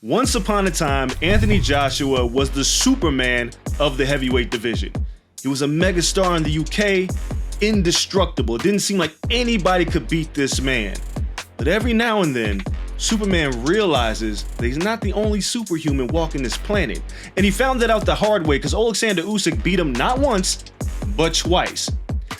Once upon a time, Anthony Joshua was the Superman of the heavyweight division. He was a megastar in the UK, indestructible. It didn't seem like anybody could beat this man. But every now and then, Superman realizes that he's not the only superhuman walking this planet. And he found that out the hard way because Oleksandr Usyk beat him not once, but twice.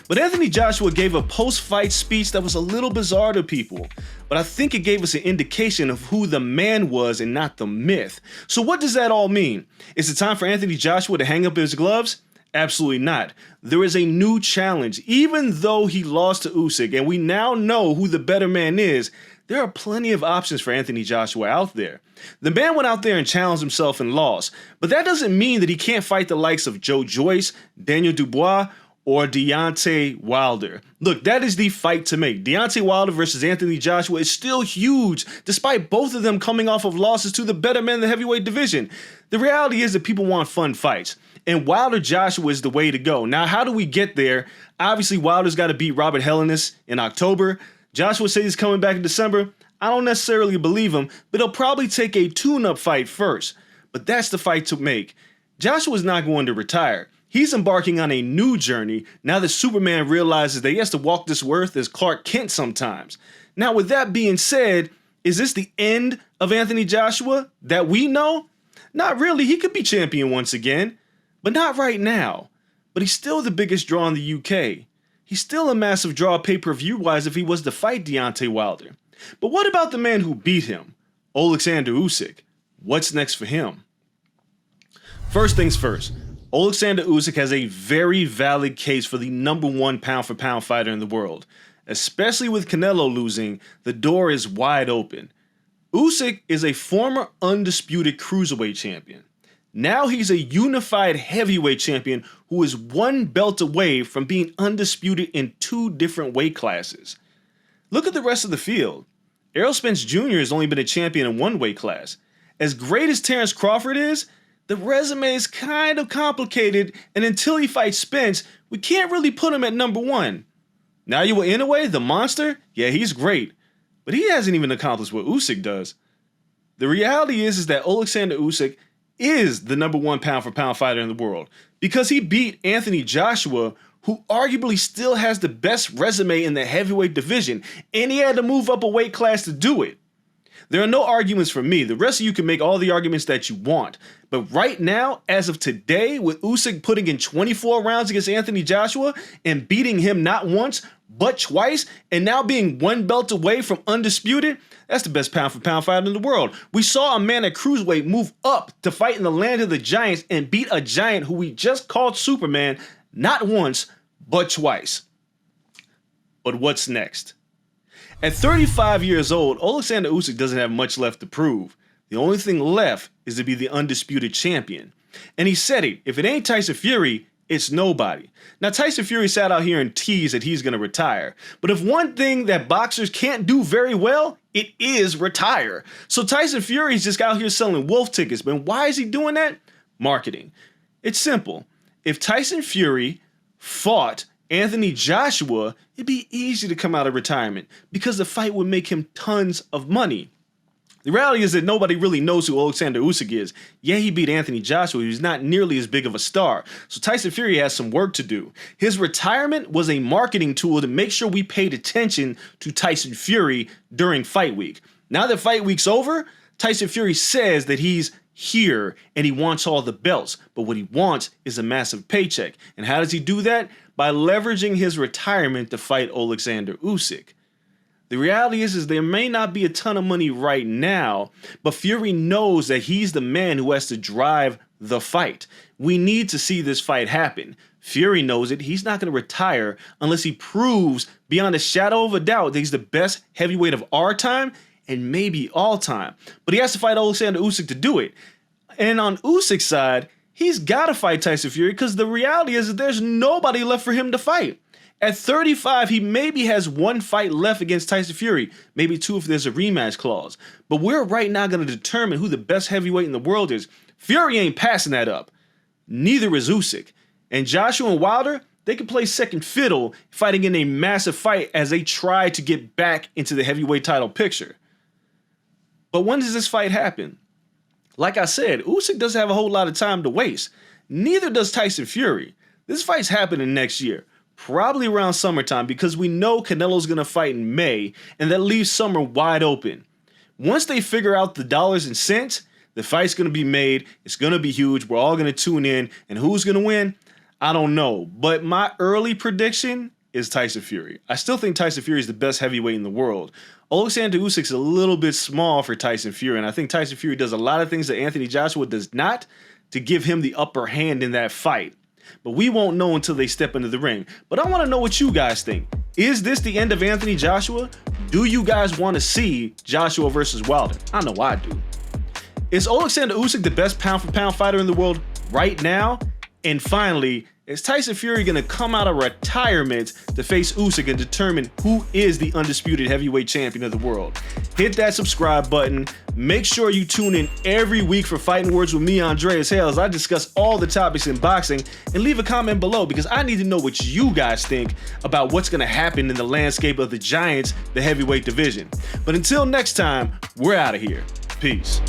But Anthony Joshua gave a post-fight speech that was a little bizarre to people, but I think it gave us an indication of who the man was and not the myth. So what does that all mean? Is it time for Anthony Joshua to hang up his gloves? Absolutely not. There is a new challenge. Even though he lost to Usyk and we now know who the better man is, there are plenty of options for Anthony Joshua out there. The man went out there and challenged himself and lost, but that doesn't mean that he can't fight the likes of Joe Joyce, Daniel Dubois, or Deontay Wilder. Look, that is the fight to make. Deontay Wilder versus Anthony Joshua is still huge, despite both of them coming off of losses to the better men in the heavyweight division. The reality is that people want fun fights, and Wilder Joshua is the way to go. Now, how do we get there? Obviously, Wilder's got to beat Robert Helenius in October. Joshua says he's coming back in December. I don't necessarily believe him, but he'll probably take a tune-up fight first. But that's the fight to make. Joshua's not going to retire. He's embarking on a new journey now that Superman realizes that he has to walk this earth as Clark Kent sometimes. Now, with that being said, is this the end of Anthony Joshua that we know? Not really. He could be champion once again, but not right now. But he's still the biggest draw in the UK. He's still a massive draw pay-per-view-wise if he was to fight Deontay Wilder. But what about the man who beat him, Oleksandr Usyk? What's next for him? First things first. Oleksandr Usyk has a very valid case for the #1 pound-for-pound fighter in the world. Especially with Canelo losing, the door is wide open. Usyk is a former undisputed cruiserweight champion. Now he's a unified heavyweight champion who is one belt away from being undisputed in 2 different weight classes. Look at the rest of the field. Errol Spence Jr. has only been a champion in 1 weight class. As great as Terrence Crawford is, the resume is kind of complicated, and until he fights Spence, we can't really put him at #1. Naoya Inoue, the monster, yeah, he's great, but he hasn't even accomplished what Usyk does. The reality is that Oleksandr Usyk is the #1 pound-for-pound fighter in the world because he beat Anthony Joshua, who arguably still has the best resume in the heavyweight division, and he had to move up a weight class to do it. There are no arguments for me. The rest of you can make all the arguments that you want. But right now, as of today, with Usyk putting in 24 rounds against Anthony Joshua and beating him not once, but twice, and now being 1 belt away from undisputed, that's the best pound-for-pound fighter in the world. We saw a man at cruiserweight move up to fight in the land of the giants and beat a giant who we just called Superman not once, but twice. But what's next? At 35 years old, Oleksandr Usyk doesn't have much left to prove. The only thing left is to be the undisputed champion. And he said it, if it ain't Tyson Fury, it's nobody. Now, Tyson Fury sat out here and teased that he's going to retire. But if one thing that boxers can't do very well, it is retire. So Tyson Fury's just out here selling wolf tickets. But why is he doing that? Marketing. It's simple. If Tyson Fury fought Anthony Joshua, it'd be easy to come out of retirement because the fight would make him tons of money. The reality is that nobody really knows who Oleksandr Usyk is. Yeah, he beat Anthony Joshua. He's not nearly as big of a star. So Tyson Fury has some work to do. His retirement was a marketing tool to make sure we paid attention to Tyson Fury during fight week. Now that fight week's over, Tyson Fury says that he's here and he wants all the belts. But what he wants is a massive paycheck. And how does he do that? By leveraging his retirement to fight Oleksandr Usyk. The reality is there may not be a ton of money right now, but Fury knows that he's the man who has to drive the fight. We need to see this fight happen. Fury knows it. He's not going to retire unless he proves beyond a shadow of a doubt that he's the best heavyweight of our time and maybe all time. But he has to fight Oleksandr Usyk to do it. And on Usyk's side, he's got to fight Tyson Fury because the reality is that there's nobody left for him to fight. At 35, he maybe has 1 fight left against Tyson Fury, maybe 2 if there's a rematch clause. But we're right now going to determine who the best heavyweight in the world is. Fury ain't passing that up. Neither is Usyk. And Joshua and Wilder, they can play second fiddle fighting in a massive fight as they try to get back into the heavyweight title picture. But when does this fight happen? Like I said, Usyk doesn't have a whole lot of time to waste. Neither does Tyson Fury. This fight's happening next year, probably around summertime, because we know Canelo's gonna fight in May, and that leaves summer wide open. Once they figure out the dollars and cents, the fight's gonna be made, it's gonna be huge, we're all gonna tune in, and who's gonna win? I don't know, but my early prediction is Tyson Fury. I still think Tyson Fury is the best heavyweight in the world. Oleksandr Usyk's a little bit small for Tyson Fury, and I think Tyson Fury does a lot of things that Anthony Joshua does not to give him the upper hand in that fight. But we won't know until they step into the ring. But I want to know what you guys think. Is this the end of Anthony Joshua? Do you guys want to see Joshua versus Wilder? I know I do. Is Oleksandr Usyk the best pound-for-pound fighter in the world right now? And finally, is Tyson Fury going to come out of retirement to face Usyk and determine who is the undisputed heavyweight champion of the world? Hit that subscribe button. Make sure you tune in every week for Fighting Words with me, Andreas Hale, as I discuss all the topics in boxing. And leave a comment below because I need to know what you guys think about what's going to happen in the landscape of the Giants, the heavyweight division. But until next time, we're out of here. Peace.